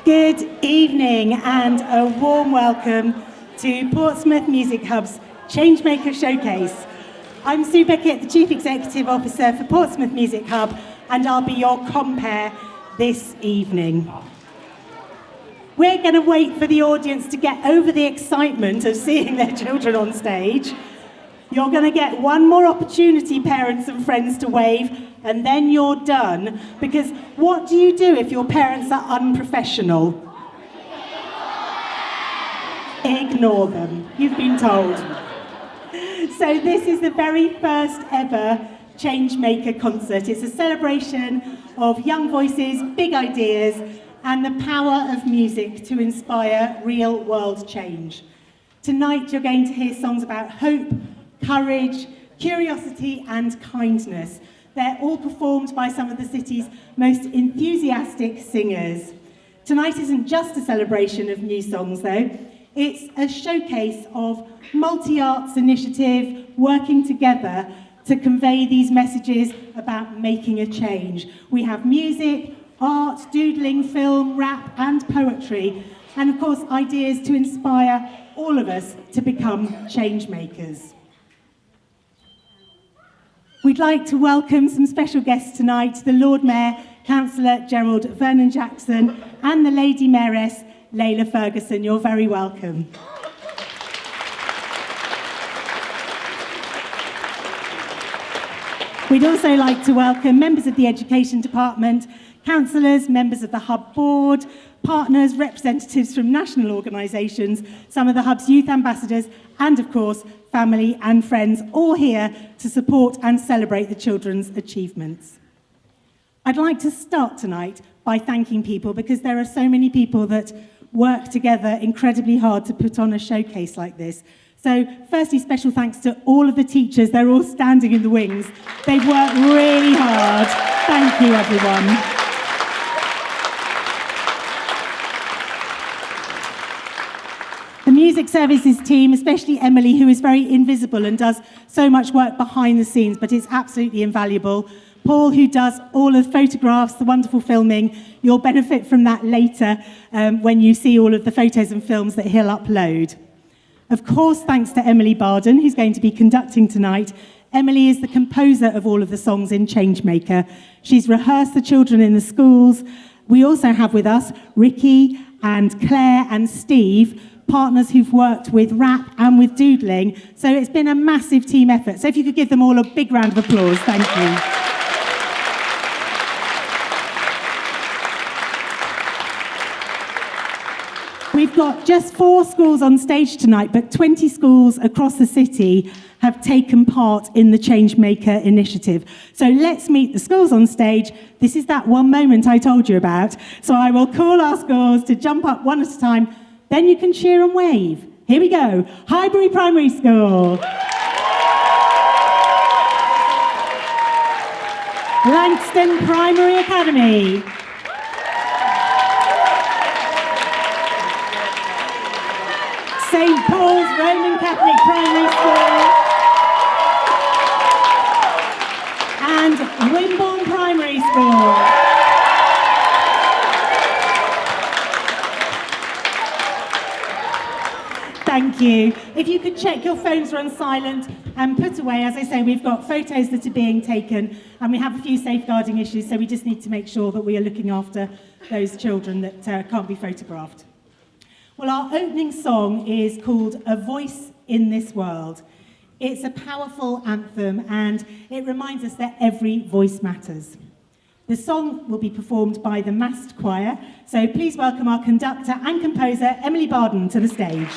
Good evening and a warm welcome to Portsmouth Music Hub's Changemaker Showcase. I'm Sue Beckett, the Chief Executive Officer for Portsmouth Music Hub, and I'll be your compere this evening. We're going to wait for the audience to get over the excitement of seeing their children on stage. You're going to get one more opportunity, parents and friends, to wave, and then you're done. Because what do you do if your parents are unprofessional? Ignore them. You've been told. So this is the very first ever Changemaker concert. It's a celebration of young voices, big ideas, and the power of music to inspire real world change. Tonight you're going to hear songs about hope, courage, curiosity, and kindness. They're all performed by some of the city's most enthusiastic singers. Tonight isn't just a celebration of new songs, though. It's a showcase of multi-arts initiative working together to convey these messages about making a change. We have music, art, doodling, film, rap, and poetry, and of course ideas to inspire all of us to become change makers. We'd like to welcome some special guests tonight, the Lord Mayor, Councillor Gerald Vernon-Jackson, and the Lady Mayoress, Layla Ferguson. You're very welcome. We'd also like to welcome members of the Education Department, councillors, members of the Hub Board, partners, representatives from national organisations, some of the Hub's youth ambassadors, and of course, family and friends, all here to support and celebrate the children's achievements. I'd like to start tonight by thanking people, because there are so many people that work together incredibly hard to put on a showcase like this. So firstly, special thanks to all of the teachers. They're all standing in the wings. They've worked really hard. Thank you, everyone. The music services team, especially Emily, who is very invisible and does so much work behind the scenes, but it's absolutely invaluable. Paul, who does all of the photographs, the wonderful filming. You'll benefit from that later when you see all of the photos and films that he'll upload. Of course, thanks to Emily Barden, who's going to be conducting tonight. Emily is the composer of all of the songs in Changemaker. She's rehearsed the children in the schools. We also have with us Ricky and Claire and Steve, partners who've worked with rap and with doodling. So it's been a massive team effort. So if you could give them all a big round of applause, thank you. We've got just 4 schools on stage tonight, but 20 schools across the city have taken part in the Changemaker initiative. So let's meet the schools on stage. This is that one moment I told you about. So I will call our schools to jump up one at a time. Then you can cheer and wave. Here we go. Highbury Primary School. Langstone Primary Academy. St. Paul's Roman Catholic Primary School. And Wimborne Primary School. Thank you. If you could check your phones are on silent and put away, as I say, we've got photos that are being taken and we have a few safeguarding issues, so we just need to make sure that we are looking after those children that can't be photographed. Well, our opening song is called A Voice in This World. It's a powerful anthem and it reminds us that every voice matters. The song will be performed by the massed choir, so please welcome our conductor and composer, Emily Barden, to the stage.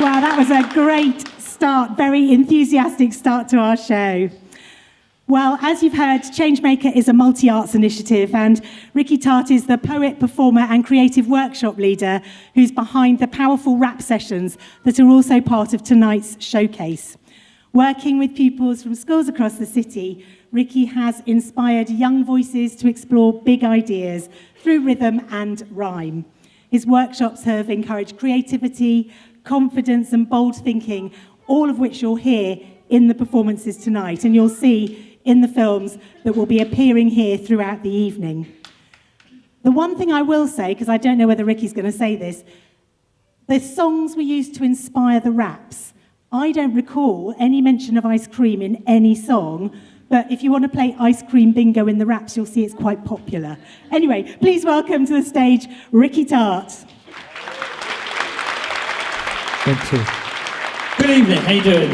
Wow, that was a great start, very enthusiastic start to our show. Well, as you've heard, Changemaker is a multi-arts initiative, and Ricky Tart is the poet, performer and creative workshop leader who's behind the powerful rap sessions that are also part of tonight's showcase. Working with pupils from schools across the city, Ricky has inspired young voices to explore big ideas through rhythm and rhyme. His workshops have encouraged creativity, confidence and bold thinking, all of which you'll hear in the performances tonight, and you'll see in the films that will be appearing here throughout the evening. The one thing I will say, because I don't know whether Ricky's going to say this, the songs we used to inspire the raps, I don't recall any mention of ice cream in any song, but if you want to play ice cream bingo in the raps, you'll see it's quite popular. Anyway, please welcome to the stage Ricky Tart. Thank you. Good evening, how you doing?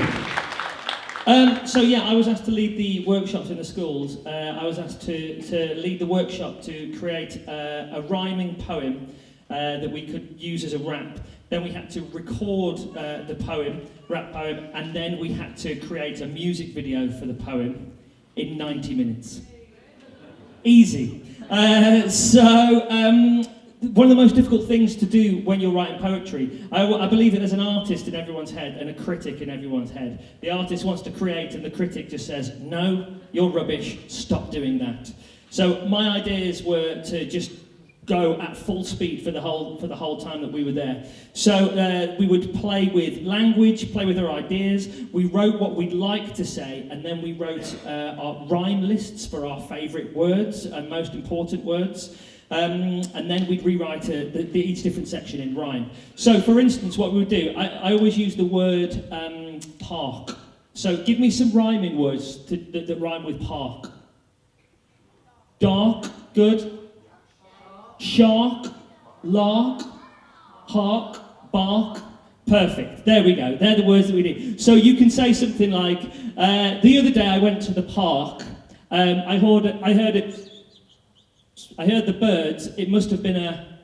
I was asked to lead the workshops in the schools. I was asked to lead the workshop to create a rhyming poem that we could use as a rap. Then we had to record the poem, rap poem, and then we had to create a music video for the poem in 90 minutes. Easy. One of the most difficult things to do when you're writing poetry, I believe that there's an artist in everyone's head and a critic in everyone's head. The artist wants to create and the critic just says, no, you're rubbish, stop doing that. So my ideas were to just go at full speed for the whole time that we were there. So we would play with language, play with our ideas. We wrote what we'd like to say, and then we wrote our rhyme lists for our favourite words and most important words. And then we'd rewrite each different section in rhyme. So, for instance, what we would do, I always use the word park. So, give me some rhyming words that rhyme with park. Dark, good. Shark, lark, hark, bark. Perfect. There we go. They're the words that we need. So you can say something like, the other day I went to the park. I heard the birds. It must have been a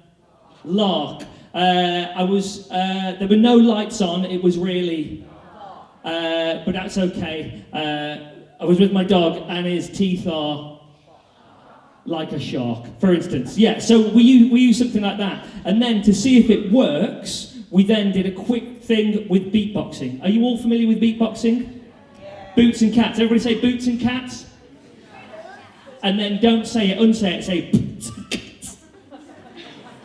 lark. There were no lights on. It was really, but that's okay. I was with my dog, and his teeth are like a shark, for instance. Yeah. So we use something like that, and then to see if it works, we then did a quick thing with beatboxing. Are you all familiar with beatboxing? Yeah. Boots and cats. Everybody say boots and cats. And then don't say it, unsay it, say boots and cats.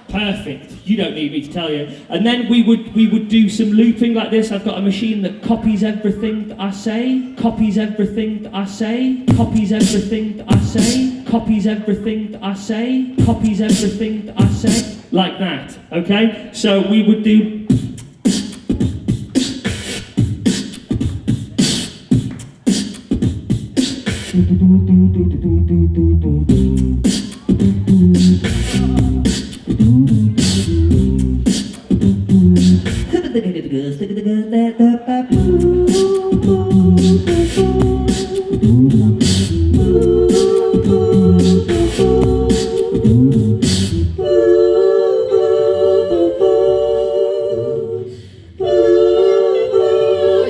Perfect. You don't need me to tell you. And then we would do some looping like this. I've got a machine that copies everything that I say, copies everything that I say, copies everything that I say, copies everything that I say, copies everything that I say, like that. Okay? So we would do.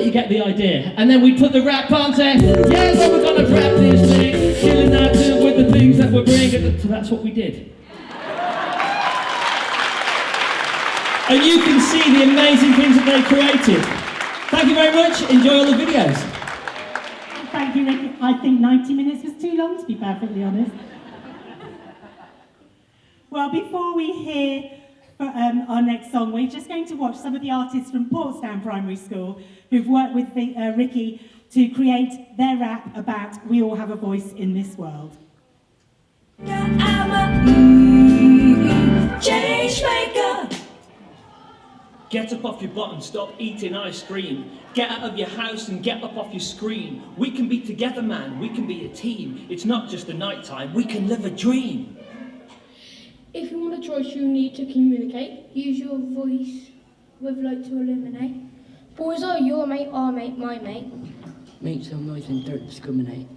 You get the idea. And then we put the rap on, say, yeah, so we're gonna rap this thing, killing that with the things that we're bringing. So that's what we did. And you can see the amazing things that they created. Thank you very much. Enjoy all the videos. Thank you, Ricky. I think 90 minutes was too long, to be perfectly honest. Well, before we hear our next song, we're just going to watch some of the artists from Portsmouth Primary School who've worked with Ricky to create their rap about We All Have a Voice in This World. I'm a change maker. Get up off your butt and stop eating ice cream. Get out of your house and get up off your screen. We can be together, man. We can be a team. It's not just a night time. We can live a dream. If you want a choice, you need to communicate. Use your voice with light to illuminate. Boys are your mate, our mate, my mate. Make some noise and don't discriminate.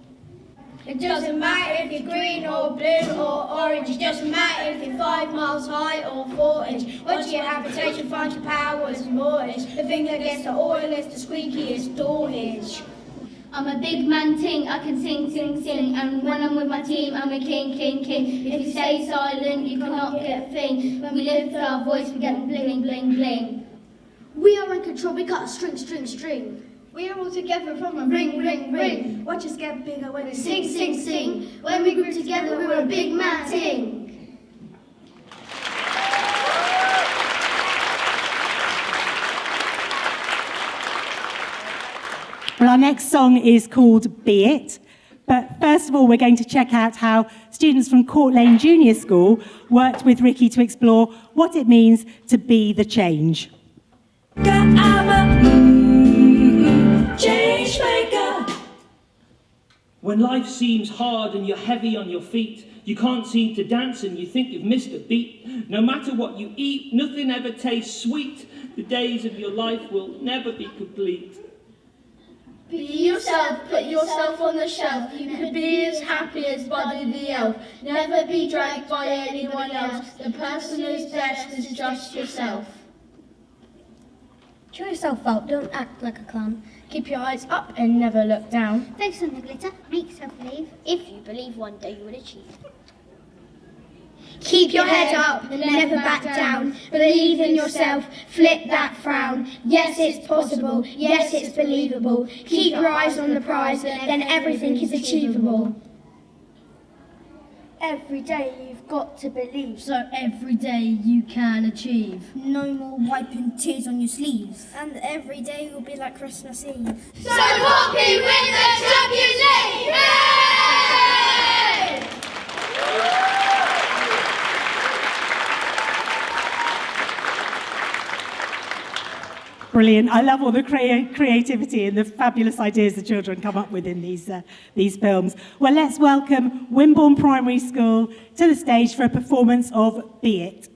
It doesn't matter if you're green or blue or orange. It doesn't matter if you're 5 miles high or 4 inch. What's your habitation? Find your powers and mortgage. The thing that gets the oiliest, the squeakiest door hinge. I'm a big man ting, I can sing, sing, sing. And when I'm with my team, I'm a king, king, king. If you stay silent, you cannot get a thing. When we lift our voice, we get bling, bling, bling. We are in control, we got a string, string, string. We are all together from a ring, ring, ring. Watch us get bigger when we sing, sing, sing. When we group together, we're a big man ting. Well, our next song is called Be It. But first of all, we're going to check out how students from Court Lane Junior School worked with Ricky to explore what it means to be the change. I'm a change maker. When life seems hard and you're heavy on your feet, you can't seem to dance and you think you've missed a beat. No matter what you eat, nothing ever tastes sweet. The days of your life will never be complete. Be yourself, put yourself on the shelf. You could be as happy as Buddy the Elf. Never be dragged by anyone else. The person who's best is just yourself. Try yourself out, don't act like a clown. Keep your eyes up and never look down. Focus on the glitter, make yourself believe. If you believe one day you will achieve. Keep your head up and never back down. Believe in yourself, flip that frown. Yes, it's possible, yes, it's believable. Keep your eyes on the prize, then everything is achievable. Every day you've got to believe. So every day you can achieve. No more wiping tears on your sleeves. And every day will be like Christmas Eve. So Poppy win the Champions League! Yay! Brilliant. I love all the creativity and the fabulous ideas the children come up with in these films. Well, let's welcome Wimborne Primary School to the stage for a performance of Be It.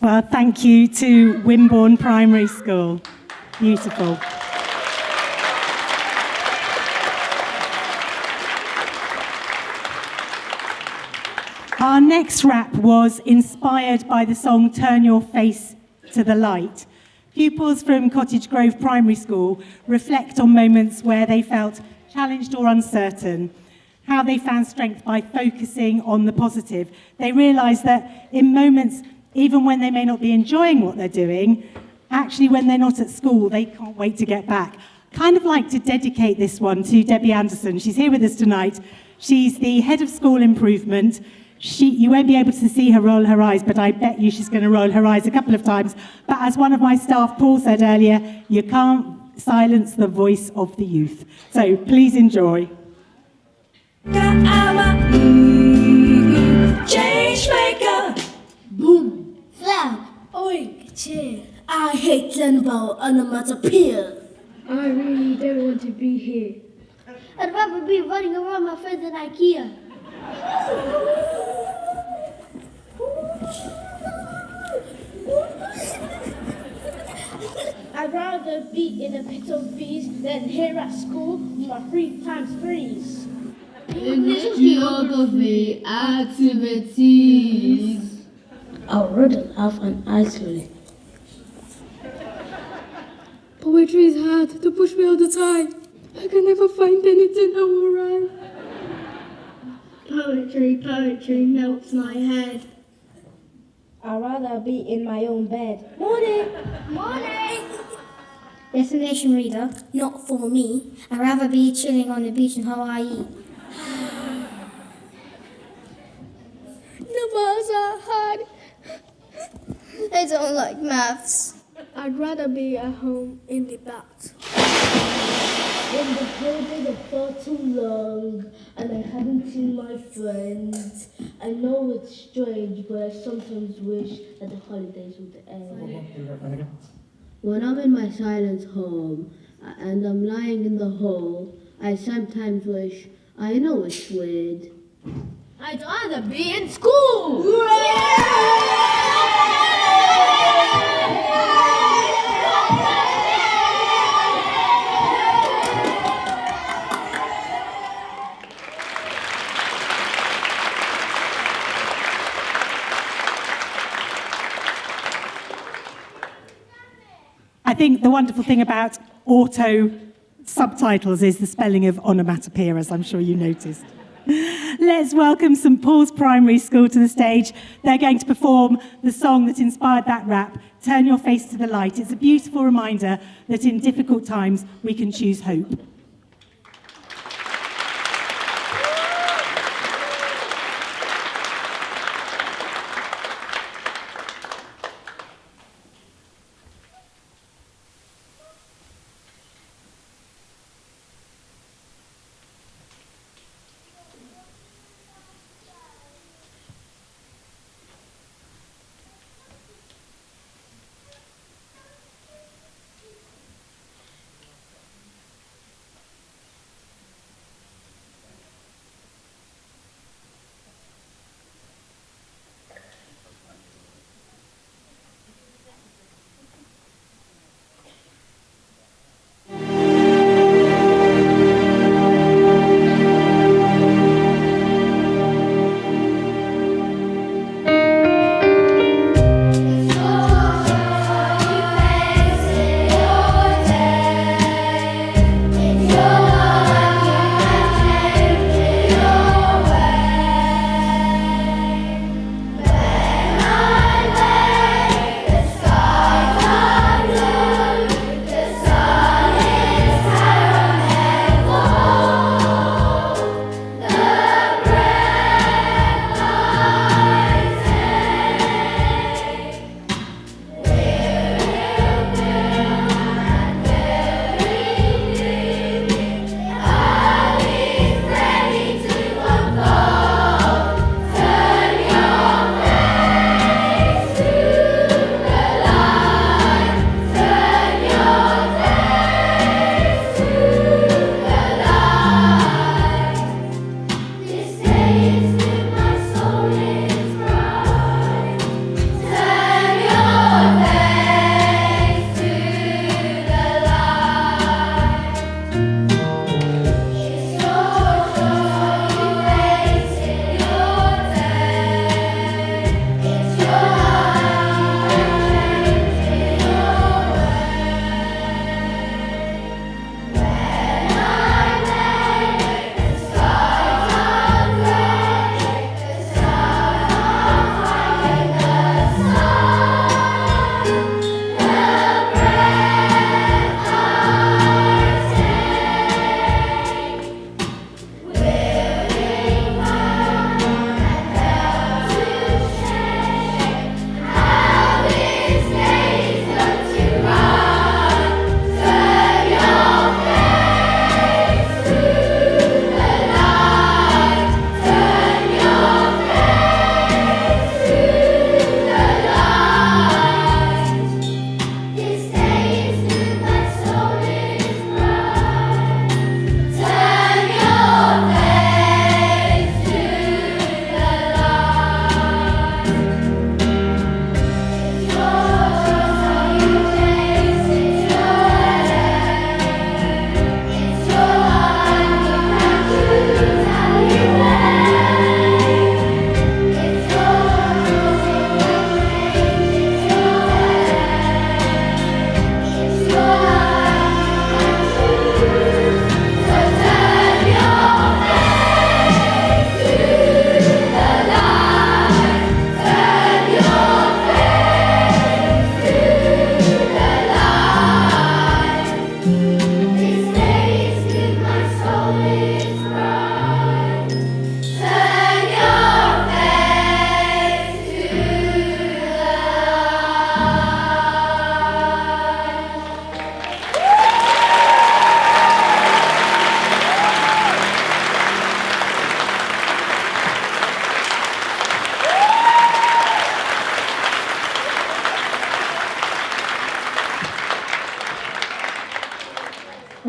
Well, thank you to Wimborne Primary School. Beautiful. Our next rap was inspired by the song Turn Your Face to the Light. Pupils from Cottage Grove Primary School reflect on moments where they felt challenged or uncertain, how they found strength by focusing on the positive. They realised that in moments, even when they may not be enjoying what they're doing, actually when they're not at school, they can't wait to get back. Kind of like to dedicate this one to Debbie Anderson. She's here with us tonight. She's the head of school improvement. You won't be able to see her roll her eyes, but I bet you she's going to roll her eyes a couple of times. But as one of my staff, Paul, said earlier, you can't silence the voice of the youth. So please enjoy. I'm a change maker. Boom, flap, oink, cheer. I hate Zenbo onomatopoeia. I really don't want to be here. I'd rather be running around my friends in IKEA. I'd rather be in a pit of bees than here at school with my 3 times 3s. English geography activities. I'll rather laugh and isolate. Poetry is hard to push me all the time. I can never find anything that will rhyme. Poetry melts my head. I'd rather be in my own bed. Morning! Morning! Destination reader, not for me. I'd rather be chilling on the beach in Hawaii. Numbers are hard. I don't like maths. I'd rather be at home in the bath. When the holidays are far too long and I haven't seen my friends, I know it's strange, but I sometimes wish that the holidays would end. When I'm in my silent home and I'm lying in the hole, I sometimes wish, I know it's weird, I'd rather be in school! I think the wonderful thing about auto subtitles is the spelling of onomatopoeia, as I'm sure you noticed. Let's welcome St Paul's Primary School to the stage. They're going to perform the song that inspired that rap, Turn Your Face to the Light. It's a beautiful reminder that in difficult times we can choose hope.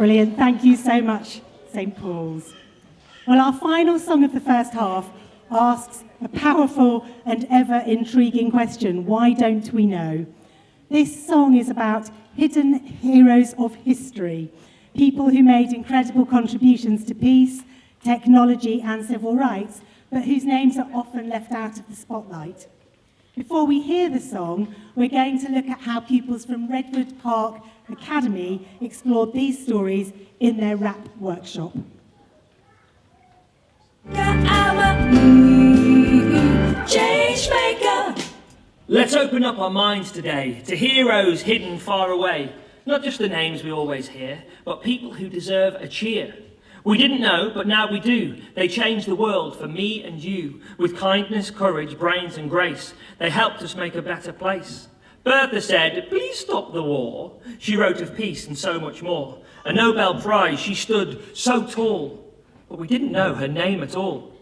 Brilliant. Thank you so much, St. Paul's. Well, our final song of the first half asks a powerful and ever intriguing question: why don't we know? This song is about hidden heroes of history, people who made incredible contributions to peace, technology and civil rights, but whose names are often left out of the spotlight. Before we hear the song, we're going to look at how pupils from Redwood Park Academy explored these stories in their rap workshop. Change maker. Let's open up our minds today to heroes hidden far away. Not just the names we always hear, but people who deserve a cheer. We didn't know, but now we do. They changed the world for me and you. With kindness, courage, brains and grace, they helped us make a better place. Bertha said, "Please stop the war." She wrote of peace and so much more. A Nobel Prize, she stood so tall, but we didn't know her name at all.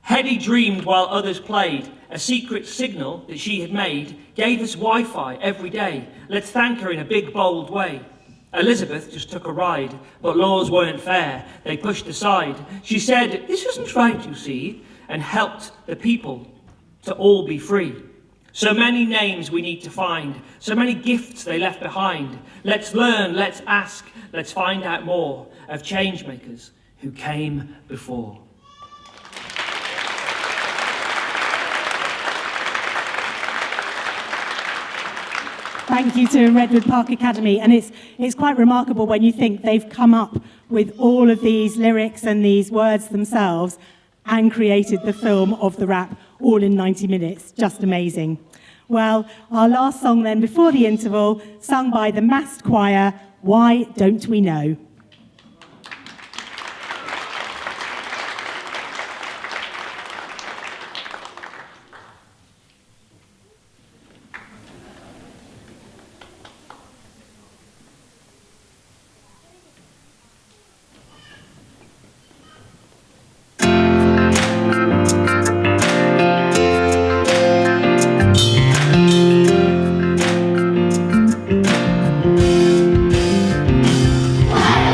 Hetty dreamed while others played. A secret signal that she had made gave us Wi-Fi every day. Let's thank her in a big, bold way. Elizabeth just took a ride, but laws weren't fair. They pushed aside. She said, "This isn't right, you see," and helped the people to all be free. So many names we need to find, so many gifts they left behind. Let's learn, let's ask, let's find out more of change makers who came before. Thank you to Redwood Park Academy, and it's quite remarkable when you think they've come up with all of these lyrics and these words themselves and created the film of the rap all in 90 minutes. Just amazing. Well, our last song then before the interval, sung by the massed choir, Why Don't We Know? Why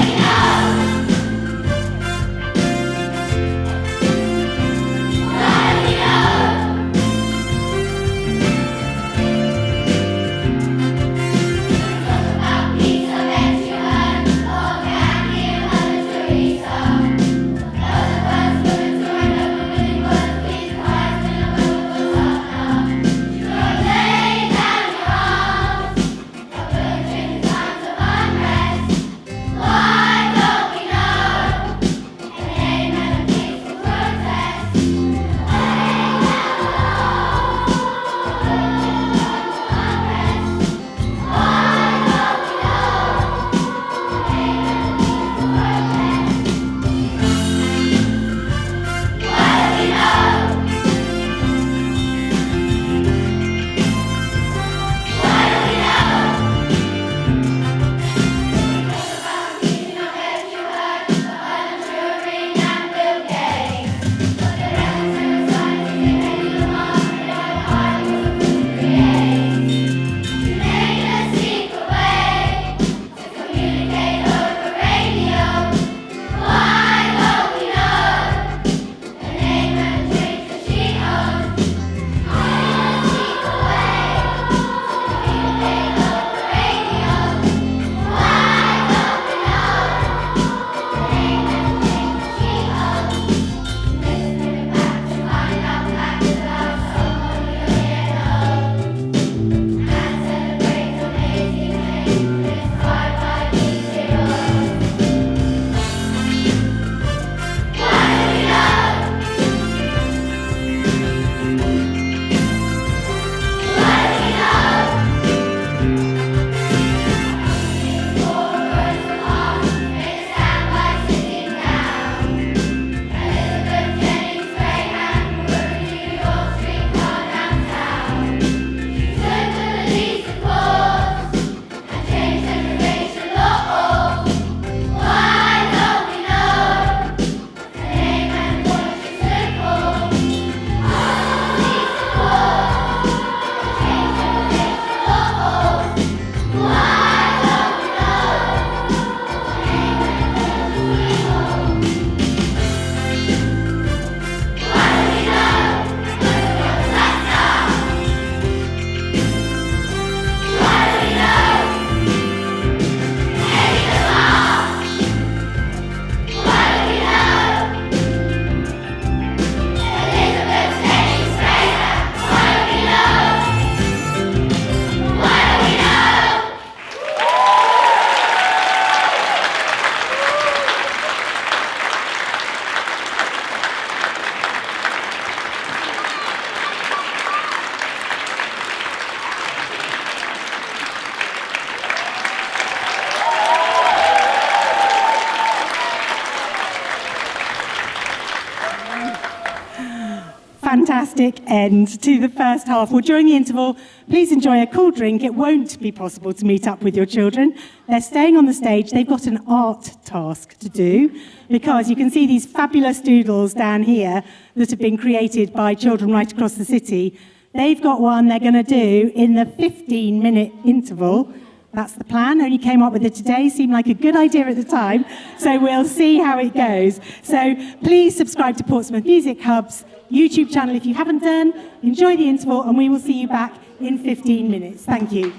fantastic end to the first half. Well, during the interval, please enjoy a cool drink. It won't be possible to meet up with your children. They're staying on the stage. They've got an art task to do because you can see these fabulous doodles down here that have been created by children right across the city. They've got one they're going to do in the 15-minute interval. That's the plan. Only came up with it today. Seemed like a good idea at the time. So we'll see how it goes. So please subscribe to Portsmouth Music Hub's YouTube channel if you haven't done. Enjoy the interval, and we will see you back in 15 minutes. Thank you.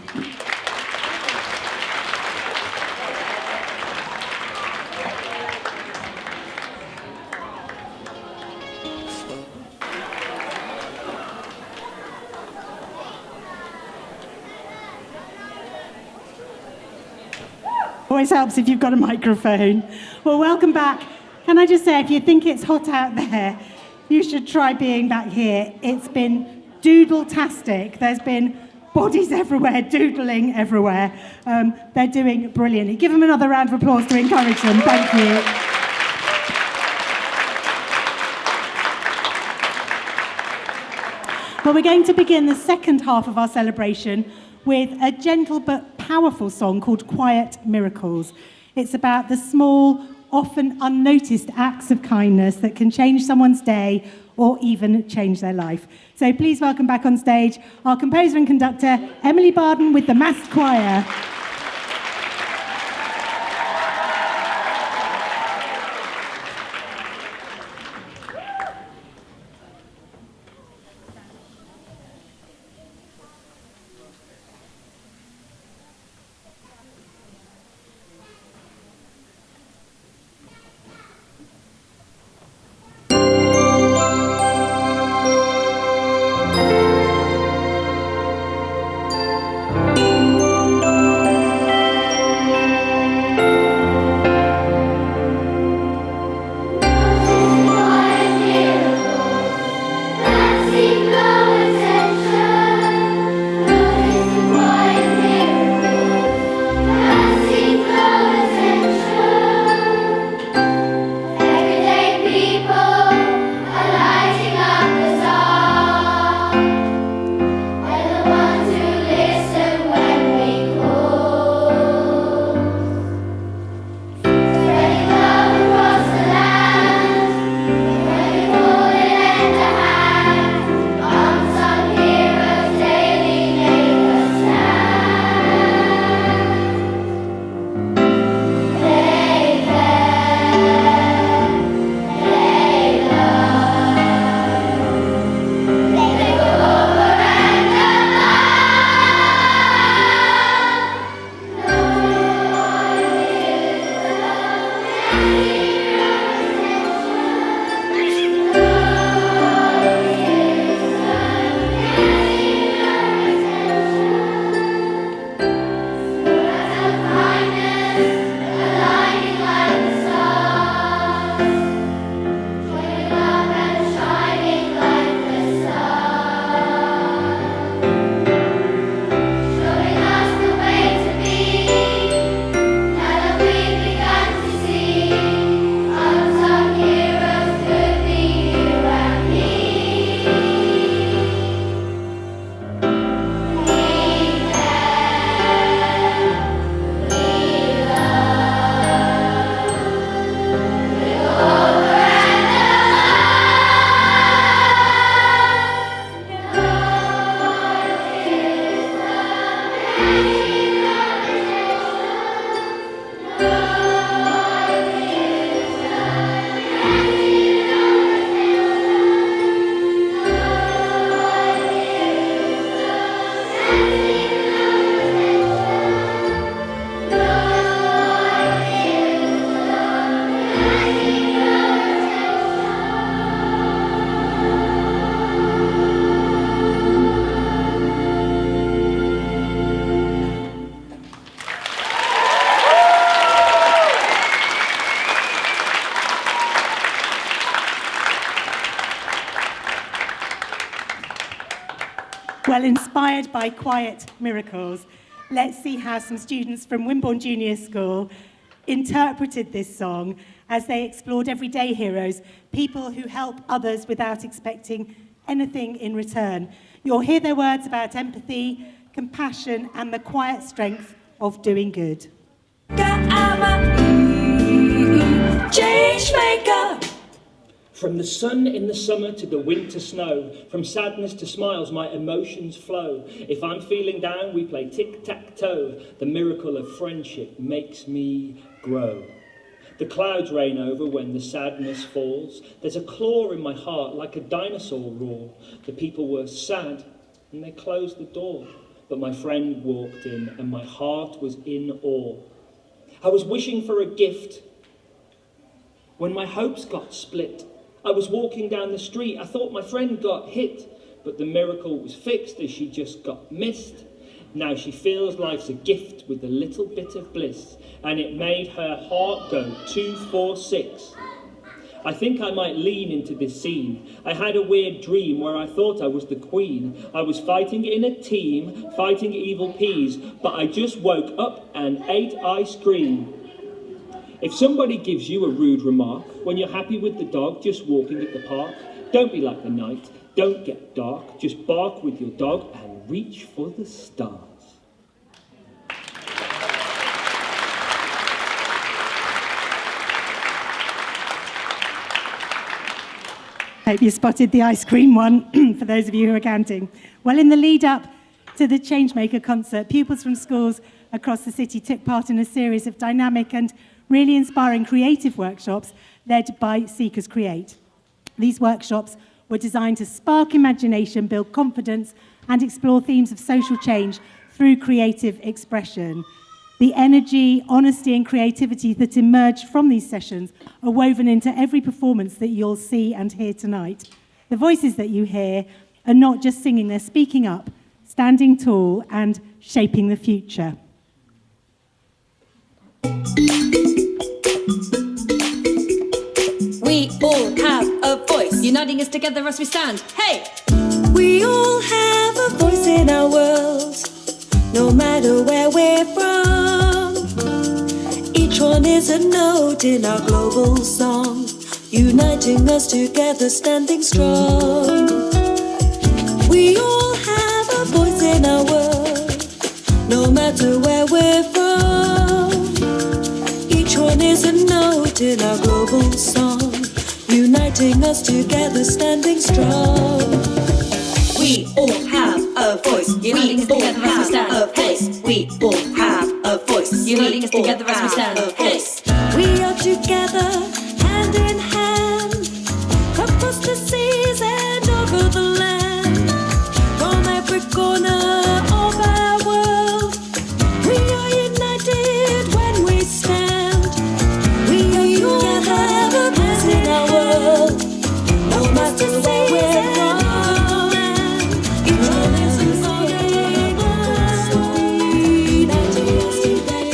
Always helps if you've got a microphone. Well, welcome back. Can I just say, if you think it's hot out there, you should try being back here. It's been doodle-tastic. There's been bodies everywhere, doodling everywhere. They're doing brilliantly. Give them another round of applause to encourage them. Thank you. Well, we're going to begin the second half of our celebration with a gentle but powerful song called Quiet Miracles. It's about the small, often unnoticed acts of kindness that can change someone's day or even change their life. So please welcome back on stage our composer and conductor, Emily Barden, with the massed choir. Well, inspired by Quiet Miracles, let's see how some students from Wimborne Junior School interpreted this song as they explored everyday heroes, people who help others without expecting anything in return. You'll hear their words about empathy, compassion, and the quiet strength of doing good. Change maker. From the sun in the summer to the winter snow, from sadness to smiles, my emotions flow. If I'm feeling down, we play tic-tac-toe. The miracle of friendship makes me grow. The clouds rain over when the sadness falls. There's a claw in my heart like a dinosaur roar. The people were sad and they closed the door. But my friend walked in and my heart was in awe. I was wishing for a gift when my hopes got split. I was walking down the street, I thought my friend got hit, but the miracle was fixed as she just got missed. Now she feels life's a gift with a little bit of bliss, and it made her heart go 246. I think I might lean into this scene. I had a weird dream where I thought I was the queen. I was fighting in a team, fighting evil peas, but I just woke up and ate ice cream. If somebody gives you a rude remark when you're happy with the dog just walking at the park, don't be like the night, don't get dark, just bark with your dog and reach for the stars. Hope you spotted the ice cream one, for those of you who are counting. Well, in the lead up to the Changemaker concert, pupils from schools across the city took part in a series of dynamic and really inspiring creative workshops led by Seekers Create. These workshops were designed to spark imagination, build confidence, and explore themes of social change through creative expression. The energy, honesty, and creativity that emerged from these sessions are woven into every performance that you'll see and hear tonight. The voices that you hear are not just singing, they're speaking up, standing tall, and shaping the future. We all have a voice, uniting us together as we stand. Hey! We all have a voice in our world, no matter where we're from. Each one is a note in our global song, uniting us together, standing strong. We all have a voice in our world, no matter where we're from. Each one is a note in our global song, uniting us together, standing strong. We all have a voice, uniting us together as we stand. A voice. We all have a voice, uniting us together as we stand. A voice. We are together, hand in hand, across the seas and over the land, from every corner of our world. We are united when we stand. We all have a voice in our world, no matter where we're from. Each one is a song in our story, uniting us together,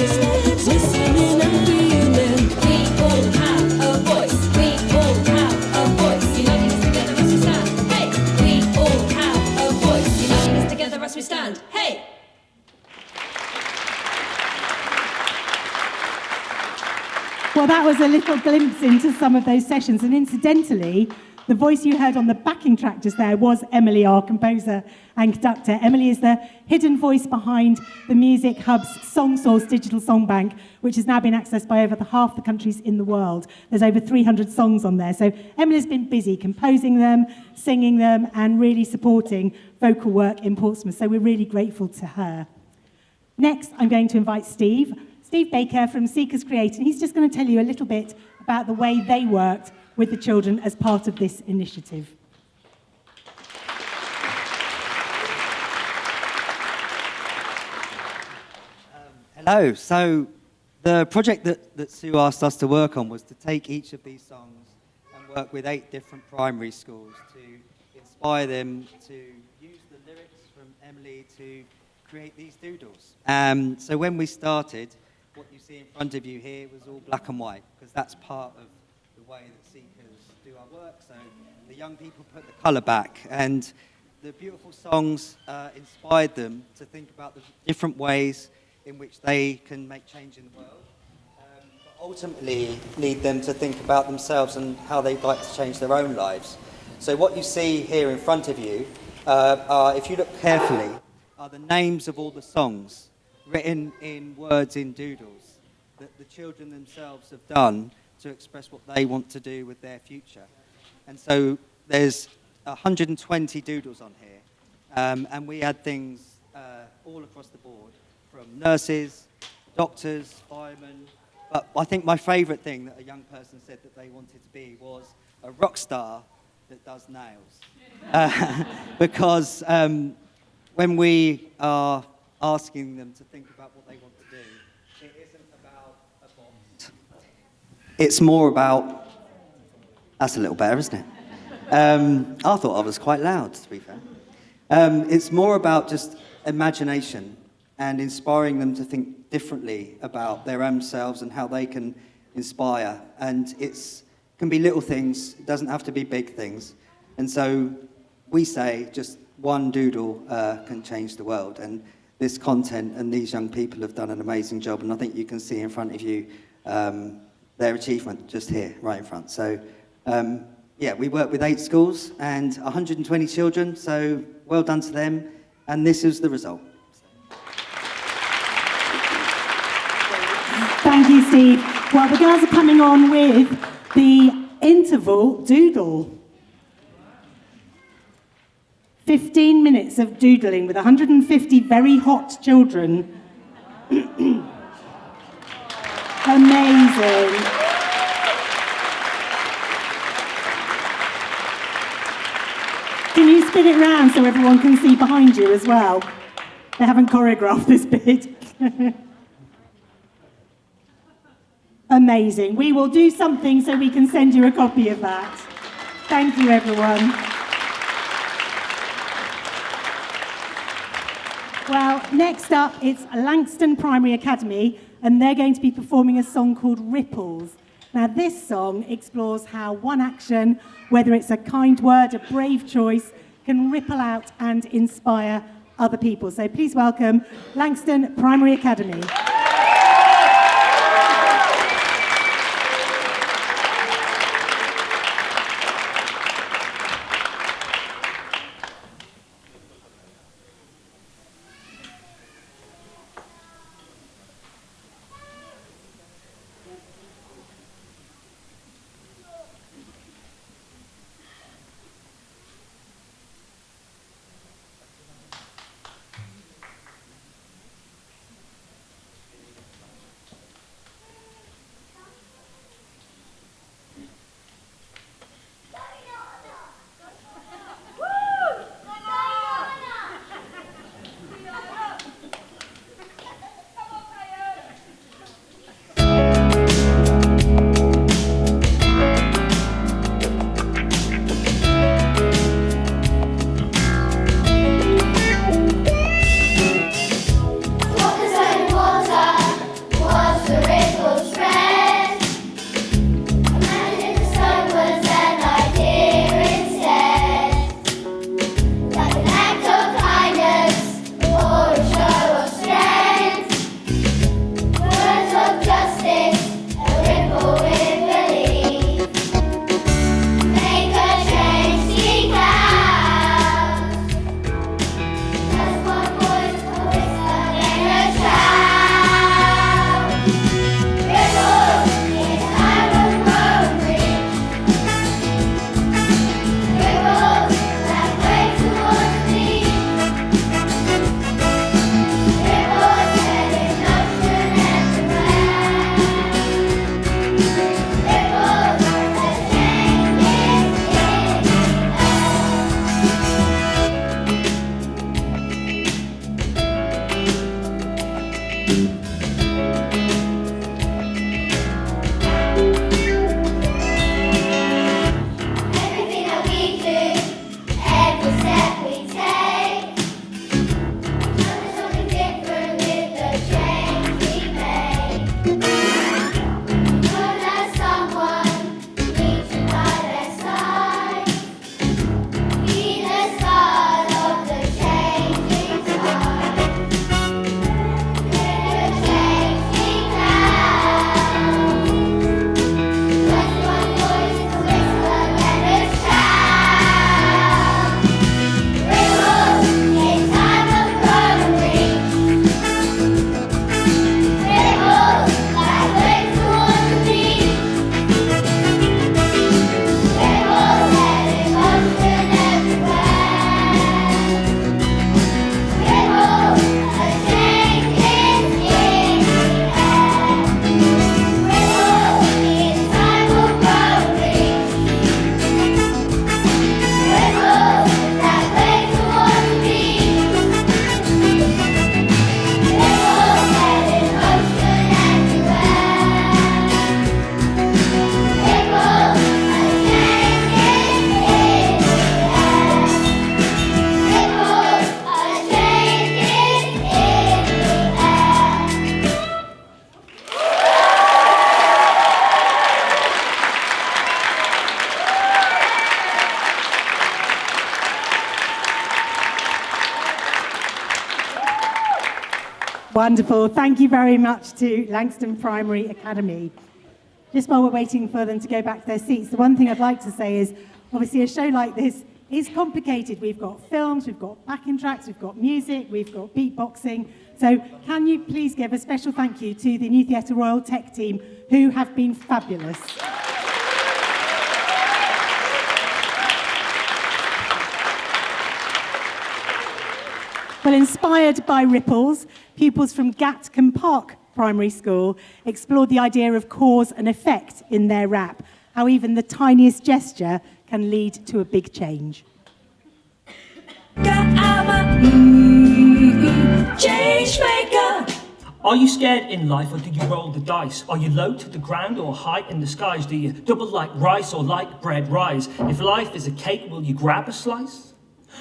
listening and feeling. We all have a voice. We all have a voice, uniting us together as we stand. Hey, we all have a voice, uniting us together as we stand. Hey. Well, that was a little glimpse into some of those sessions. And incidentally, the voice you heard on the backing track just there was Emily, our composer and conductor. Emily is the hidden voice behind the Music Hub's Song Source digital song bank, which has now been accessed by over half the countries in the world. There's over 300 songs on there. So Emily's been busy composing them, singing them, and really supporting vocal work in Portsmouth. So we're really grateful to her. Next, I'm going to invite Steve Baker from Seekers Create, and he's just going to tell you a little bit about the way they worked with the children as part of this initiative. Hello. So the project that Sue asked us to work on was to take each of these songs and work with 8 different primary schools to inspire them to use the lyrics from Emily to create these doodles. So when we started, what you see in front of you here was all black and white, because that's part of the way that Seekers do our work. So the young people put the colour back, and the beautiful songs inspired them to think about the different ways in which they can make change in the world, but ultimately lead them to think about themselves and how they'd like to change their own lives. So what you see here in front of you, if you look carefully, are the names of all the songs written in words in doodles that the children themselves have done to express what they want to do with their future. And so there's 120 doodles on here, and we had things all across the board, from nurses, doctors, firemen. But I think my favourite thing that a young person said that they wanted to be was a rock star that does nails. Because when we are asking them to think about what they want to do, it isn't about a box. It's more about... That's a little better, isn't it? I thought I was quite loud, to be fair. It's more about just imagination and inspiring them to think differently about their own selves and how they can inspire. And it can be little things, it doesn't have to be big things. And so we say just one doodle can change the world. And this content and these young people have done an amazing job. And I think you can see in front of you their achievement just here, right in front. So, yeah, we work with 8 schools and 120 children, so well done to them. And this is the result. Thank you, Steve. Well, the girls are coming on with the interval doodle. 15 minutes of doodling with 150 very hot children. Amazing. Can you spin it round so everyone can see behind you as well? They haven't choreographed this bit. Amazing. We will do something so we can send you a copy of that. Thank you, everyone. Well, next up, it's Langstone Primary Academy, and they're going to be performing a song called Ripples. Now, this song explores how one action, whether it's a kind word, a brave choice, can ripple out and inspire other people. So please welcome Langstone Primary Academy. Wonderful. Thank you very much to Langstone Primary Academy. Just while we're waiting for them to go back to their seats, the one thing I'd like to say is, obviously a show like this is complicated. We've got films, we've got backing tracks, we've got music, we've got beatboxing. So can you please give a special thank you to the New Theatre Royal Tech team, who have been fabulous. Well, inspired by ripples, pupils from Gatcombe Park Primary School explored the idea of cause and effect in their rap, how even the tiniest gesture can lead to a big change. Change maker. Are you scared in life, or do you roll the dice? Are you low to the ground or high in the skies? Do you double like rice or like bread rise? If life is a cake, will you grab a slice?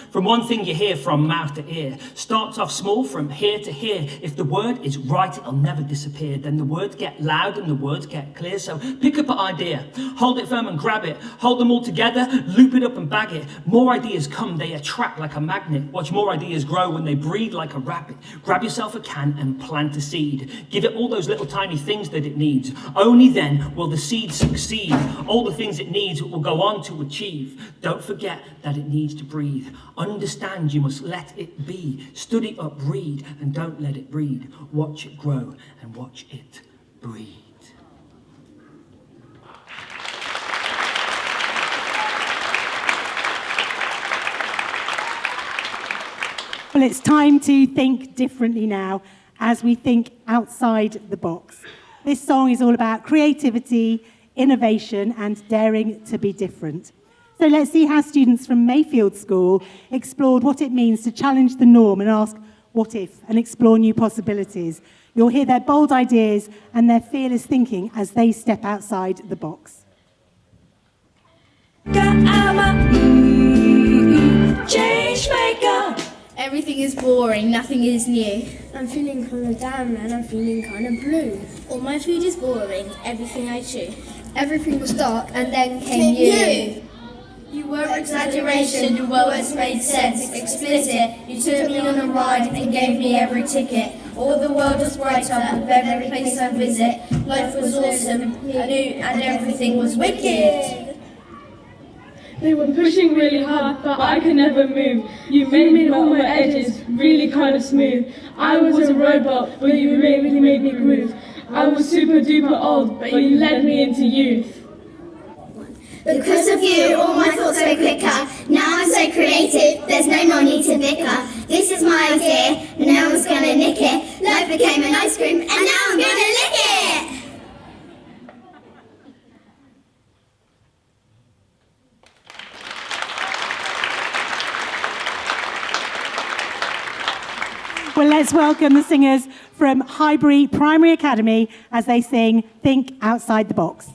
From one thing you hear from mouth to ear, starts off small from here to here. If the word is right, it'll never disappear. Then the words get loud and the words get clear. So pick up an idea, hold it firm and grab it. Hold them all together, loop it up and bag it. More ideas come, they attract like a magnet. Watch more ideas grow when they breed like a rabbit. Grab yourself a can and plant a seed. Give it all those little tiny things that it needs. Only then will the seed succeed. All the things it needs it will go on to achieve. Don't forget that it needs to breathe. Understand you must let it be. Study up, read, and don't let it breed. Watch it grow and watch it breed. Well, it's time to think differently now as we think outside the box. This song is all about creativity, innovation, and daring to be different. So let's see how students from Mayfield School explored what it means to challenge the norm and ask, what if, and explore new possibilities. You'll hear their bold ideas and their fearless thinking as they step outside the box. Change maker. Everything is boring, nothing is new. I'm feeling kind of down and I'm feeling kind of blue. All my food is boring, everything I chew. Everything was dark and then came you. You were exaggeration, your words made sense, explicit. You took me on a ride and gave me every ticket. All the world was brighter with every place I visit. Life was awesome, new, and everything was wicked. They were pushing really hard, but I could never move. You made all my edges really kind of smooth. I was a robot, but you really made me groove. I was super duper old, but you led me into youth. Because of you, all my thoughts go quicker. Now I'm so creative, there's no more need to bicker. This is my idea, and no one's gonna nick it. Life became an ice cream, and now I'm gonna lick it! Well, let's welcome the singers from Highbury Primary Academy as they sing Think Outside the Box.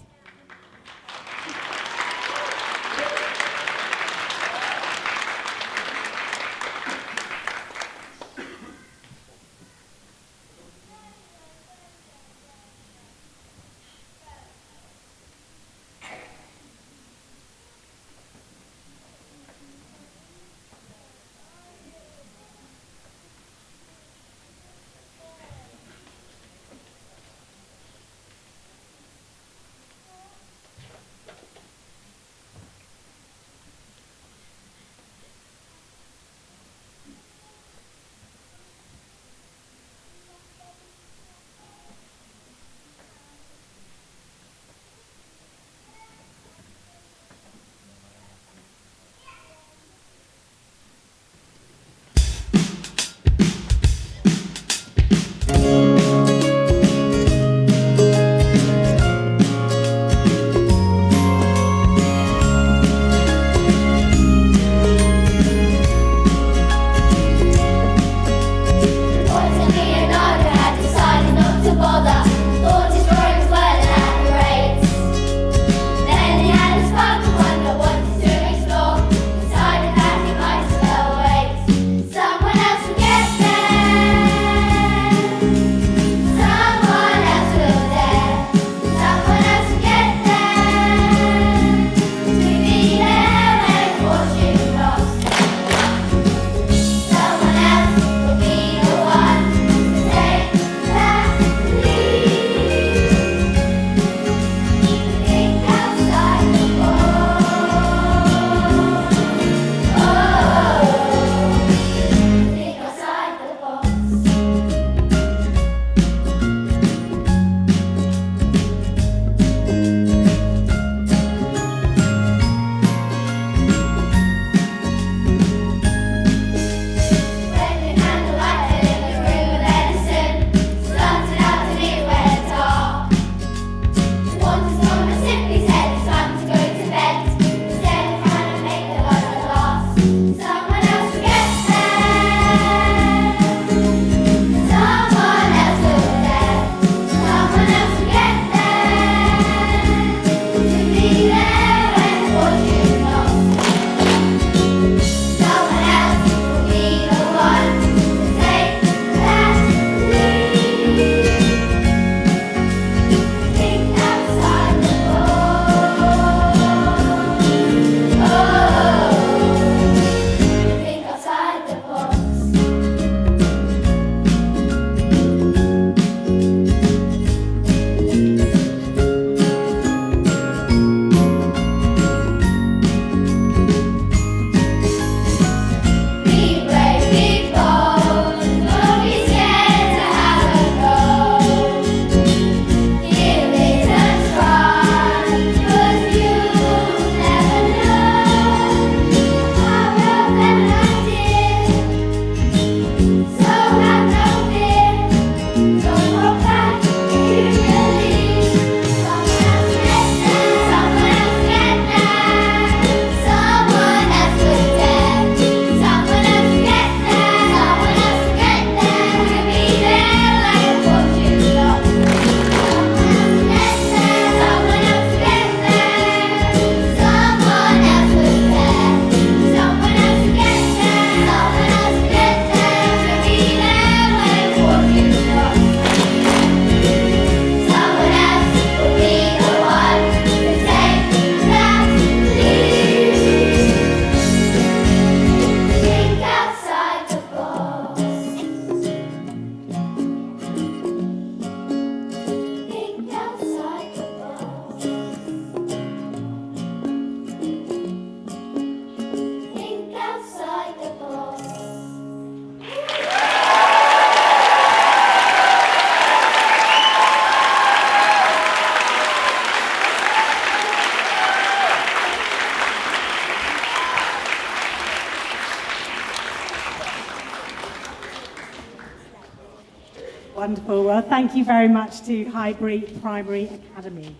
Wonderful. Well, thank you very much to Highbury Primary Academy.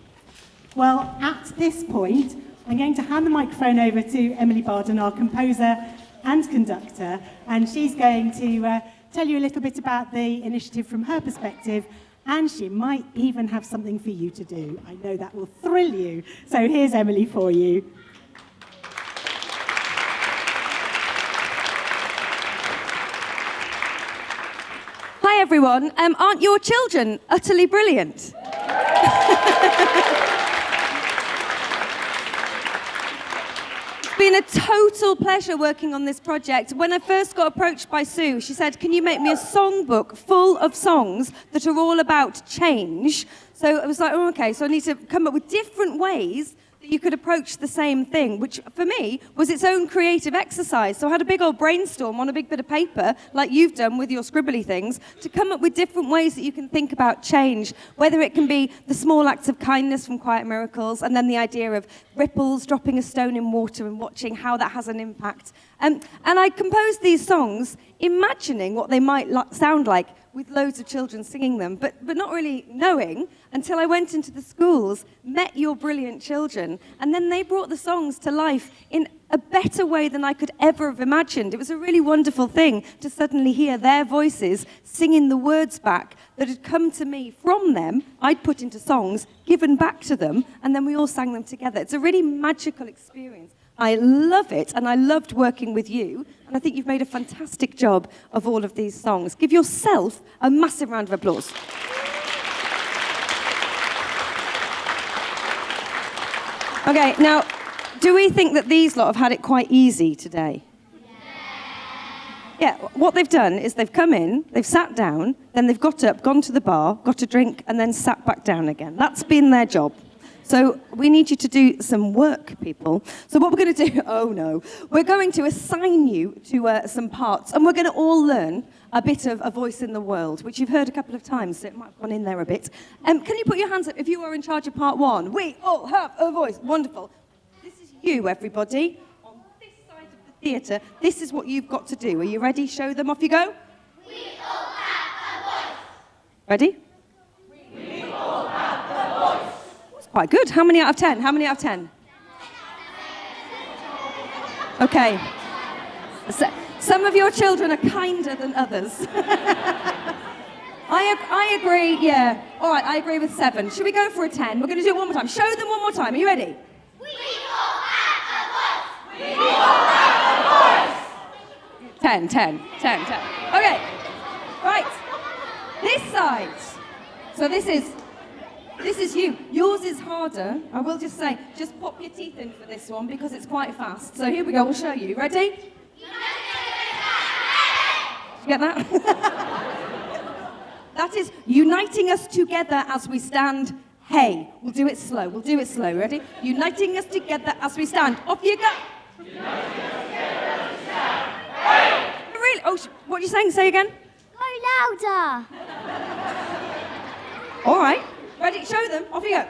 Well, at this point, I'm going to hand the microphone over to Emily Barden, our composer and conductor, and she's going to tell you a little bit about the initiative from her perspective, and she might even have something for you to do. I know that will thrill you. So here's Emily for you. Hi everyone, aren't your children utterly brilliant? It's been a total pleasure working on this project. When I first got approached by Sue, she said, can you make me a songbook full of songs that are all about change? So I was like, oh, okay, so I need to come up with different ways that you could approach the same thing, which for me was its own creative exercise. So I had a big old brainstorm on a big bit of paper, like you've done with your scribbly things, to come up with different ways that you can think about change, whether it can be the small acts of kindness from Quiet Miracles, and then the idea of ripples, dropping a stone in water and watching how that has an impact. And I composed these songs imagining what they might sound like with loads of children singing them, but not really knowing until I went into the schools, met your brilliant children, and then they brought the songs to life in a better way than I could ever have imagined. It was a really wonderful thing to suddenly hear their voices singing the words back that had come to me from them, I'd put into songs, given back to them, and then we all sang them together. It's a really magical experience. I love it, and I loved working with you, and I think you've made a fantastic job of all of these songs. Give yourself a massive round of applause. Okay, now, do we think that these lot have had it quite easy today? Yeah, what they've done is they've come in, they've sat down, then they've got up, gone to the bar, got a drink, and then sat back down again. That's been their job. So we need you to do some work, people. So what we're going to do, oh no, we're going to assign you to some parts, and we're going to all learn a bit of A Voice in the World, which you've heard a couple of times, so it might have gone in there a bit. Can you put your hands up if you are in charge of part one? We all have a voice. Wonderful. This is you, everybody. On this side of the theatre, this is what you've got to do. Are you ready? Show them. Off you go. We all have a voice. Ready? We all have a voice. Quite good. How many out of 10? How many out of 10? Okay. So, some of your children are kinder than others. I agree, yeah. All right, I agree with 7. Should we go for a 10? We're going to do it one more time. Show them one more time. Are you ready? We all have a voice. We all have a voice. 10. Okay. Right. This side. So this is you. Yours is harder. I will just say, just pop your teeth in for this one because it's quite fast. So here we go, we'll show you. Ready? Did you get that? That is uniting us together as we stand. Hey, we'll do it slow. Ready? Uniting us together as we stand. Off you go. Uniting us together as we stand. Hey! Really? Oh, what are you saying? Say again. Go louder. All right. Ready? Show them. Off you go.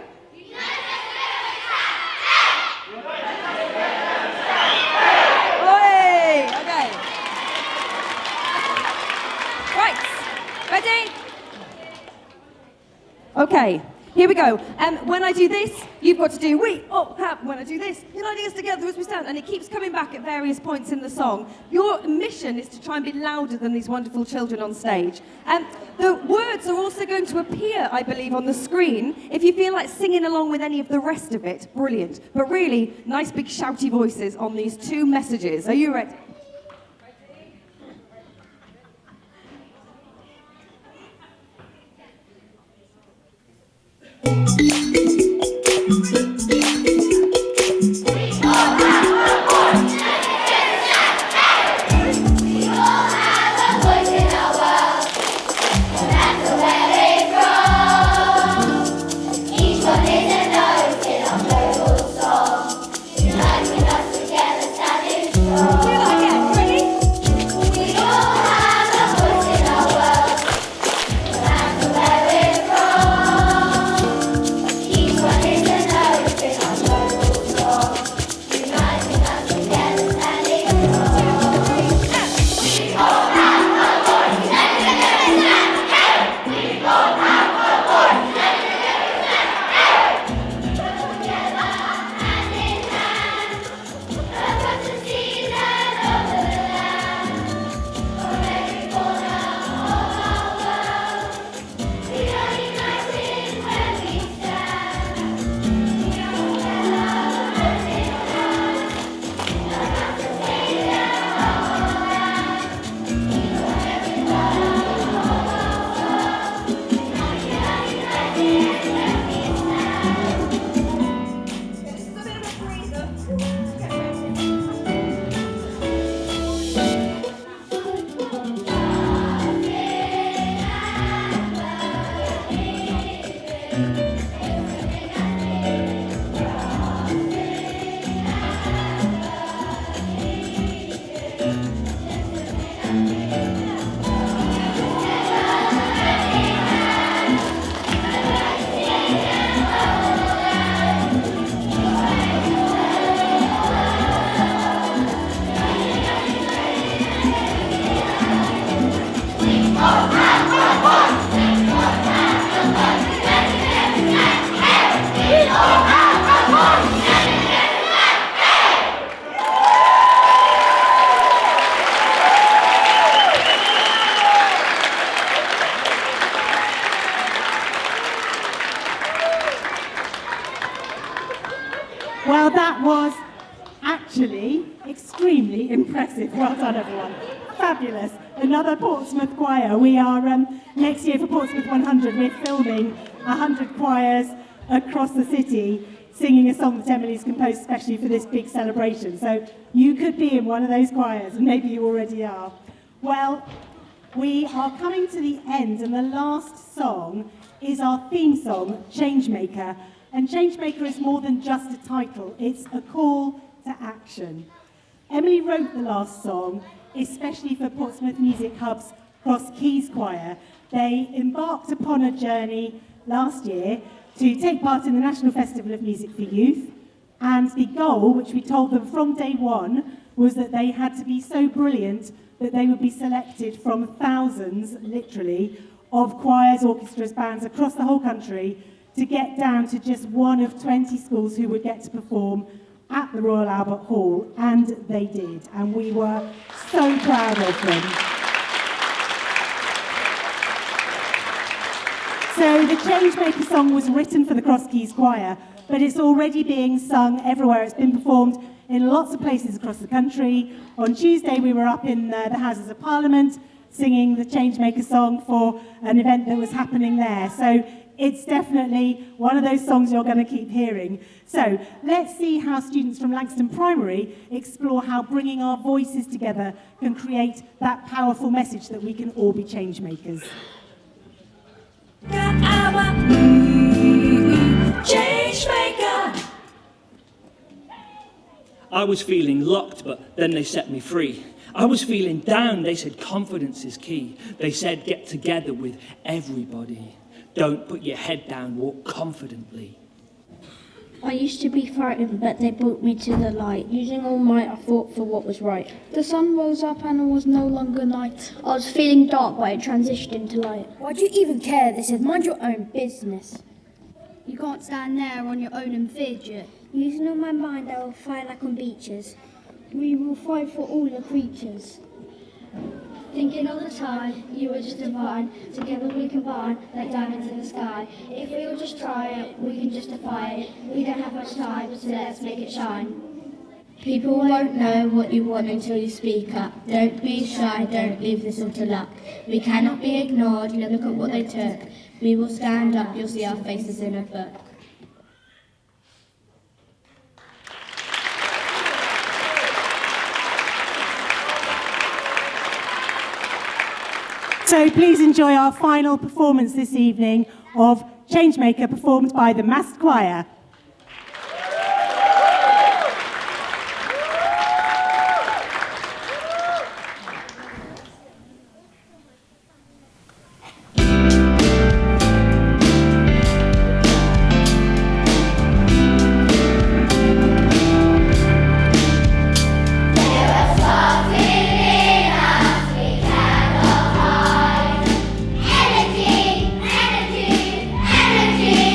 Oi! Okay. Right. Ready? Okay. Here we go. When I do this, you've got to do we all have. When I do this, uniting us together as we stand, and it keeps coming back at various points in the song. Your mission is to try and be louder than these wonderful children on stage. The words are also going to appear, I believe, on the screen. If you feel like singing along with any of the rest of it, brilliant. But really, nice big shouty voices on these 2 messages. Are you ready? Well, that was actually extremely impressive. Well done, everyone. Fabulous. Another Portsmouth choir. We are, next year for Portsmouth 100, we're filming 100 choirs across the city singing a song that Emily's composed especially for this big celebration. So you could be in one of those choirs, and maybe you already are. Well, we are coming to the end, and the last song is our theme song, Changemaker. And Changemaker is more than just a title, it's a call to action. Emily wrote the last song, especially for Portsmouth Music Hub's Cross Keys Choir. They embarked upon a journey last year to take part in the National Festival of Music for Youth, and the goal, which we told them from day one, was that they had to be so brilliant that they would be selected from thousands, literally, of choirs, orchestras, bands across the whole country to get down to just one of 20 schools who would get to perform at the Royal Albert Hall, and they did, and we were so proud of them. So the Changemaker song was written for the Cross Keys Choir, but it's already being sung everywhere. It's been performed in lots of places across the country. On Tuesday we were up in the Houses of Parliament singing the Changemaker song for an event that was happening there. So it's definitely one of those songs you're going to keep hearing. So let's see how students from Langstone Primary explore how bringing our voices together can create that powerful message that we can all be change makers. Changemaker. I was feeling locked, but then they set me free. I was feeling down, they said confidence is key. They said get together with everybody. Don't put your head down, walk confidently. I used to be frightened, but they brought me to the light. Using all might, I fought for what was right. The sun rose up and it was no longer night. I was feeling dark, but it transitioned into light. Why do you even care? They said, mind your own business. You can't stand there on your own and fidget. Using all my mind, I will fly like on beaches. We will fight for all the creatures. Thinking all the time, you were just divine. Together we combine, like diamonds in the sky. If we all just try it, we can justify it. We don't have much time, so let's make it shine. People won't know what you want until you speak up. Don't be shy, don't leave this all to luck. We cannot be ignored, look at what they took. We will stand up, you'll see our faces in a book. So please enjoy our final performance this evening of Changemaker, performed by the Massed Choir. Energy, energy, energy.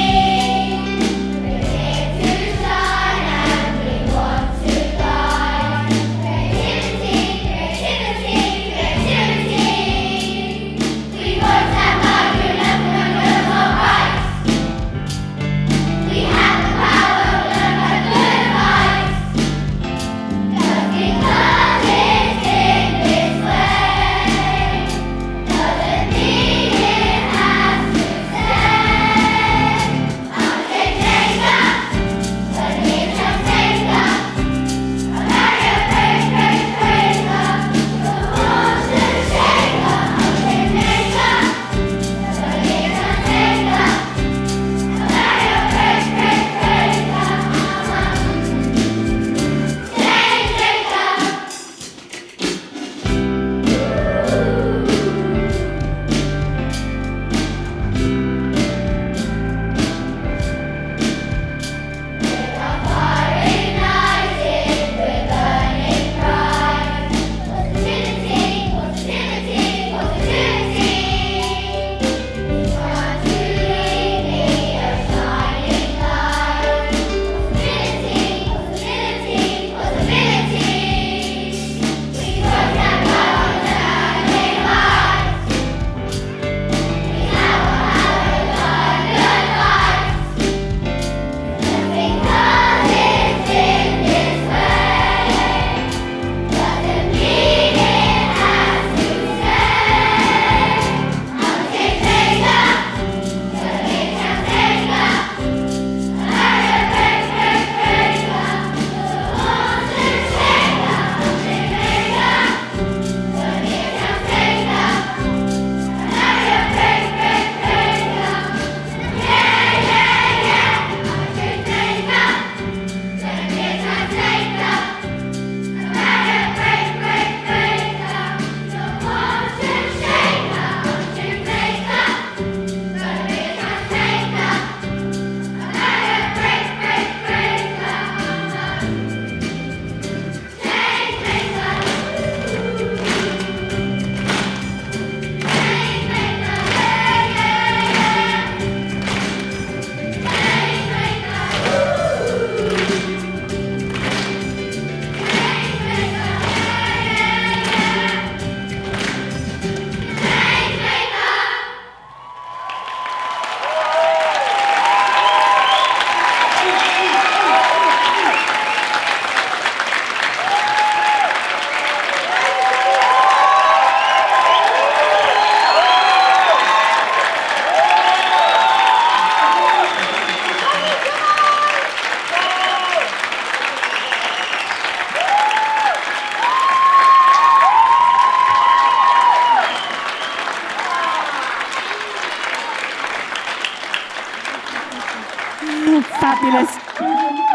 Fabulous.